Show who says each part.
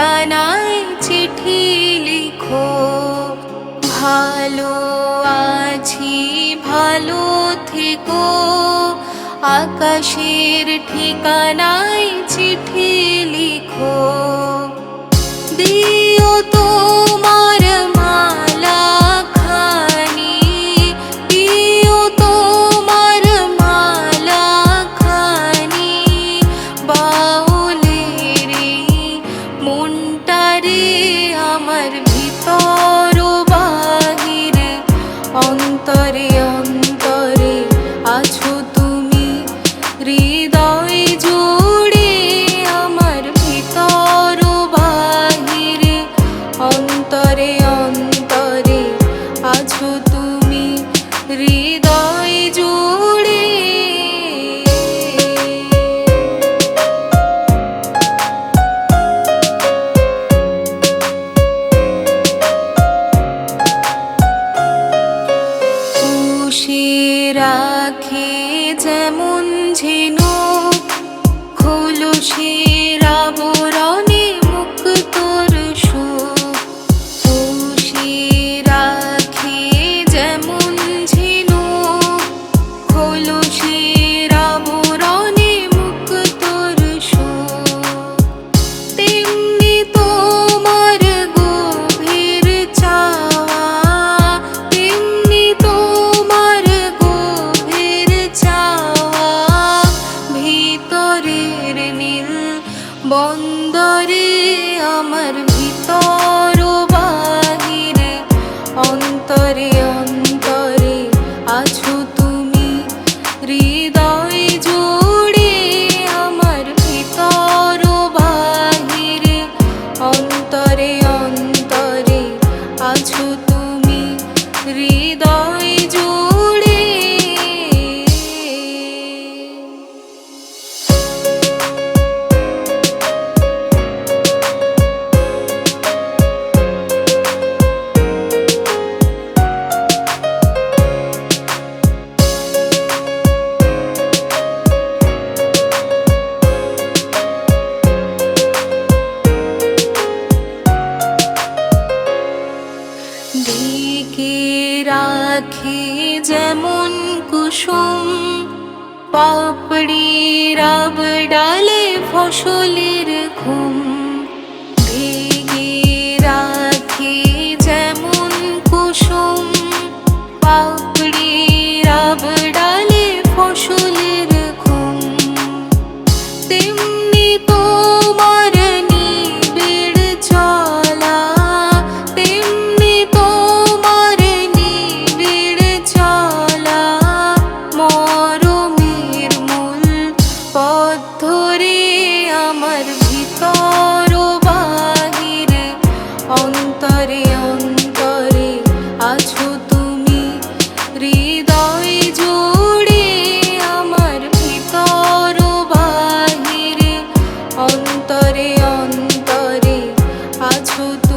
Speaker 1: ঠিকানায় চিঠি লিখো। ভালো আছি ভালো থেকো, আকাশের ঠিকানায় চিঠি লিখো। দিও তোমার মালা খানি, দিও তোমার মালা খানি, বাউলের মনটারে আমার ভিতর বাহিরে, অন্তরে অন্তরে আছো তুমি, হৃদয় জুড়ে আমার ভিতর বাহিরে, অন্তরে অন্তরে আছো তুমি, হৃদয় জুড়ে। রাখে যেমন ঝিনুক, খোলসের আবরণে মুক্তোর সুখ। রাখে যেমন ঝিনুক, খোলসের আবরণে মুক্তোর সুখ, তেমনি তোমার গভীর চাওয়া, তেমনি তোমার গভীর চাওয়া, ভিতরের নীল বন্দরে আমার ভিতর বাহিরে, অন্তরে অন্তরে আছো তুমি, হৃদয় জুড়ে আমার ভিতর বাহিরে, অন্তরে অন্তরে আছো তুমি, হৃদয় জুড়ে। ডেকে রাখে যেমন কুসুম, পাপড়ির ডালে ফসলের ঘুম। ডেকে রাখে যেমন কুসুম, পাপড়ির ডালে ফসলের ঘুম, তেমনি তোমার নিবিড় চলা, তেমনি তোমার নিবিড় চলা, মরমের মূল পথ ধরে আমার ভিতর বাহিরে, অন্তরে অন্তরে আছো তুমি, হৃদয় জুড়ে আমার ভিতর বাহিরে, অন্তরে অন্তরে আছো তুমি।